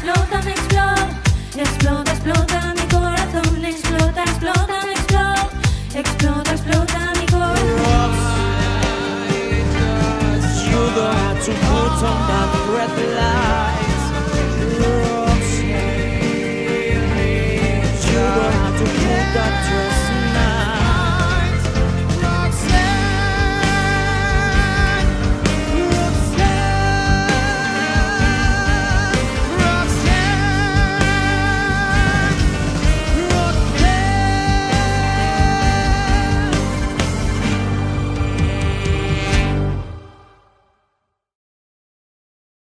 explota, me explota. Explota, explota mi corazón. Explota, explota, me explota. Explota, explota mi corazón. You don't have to put on that red light. You don't have to put that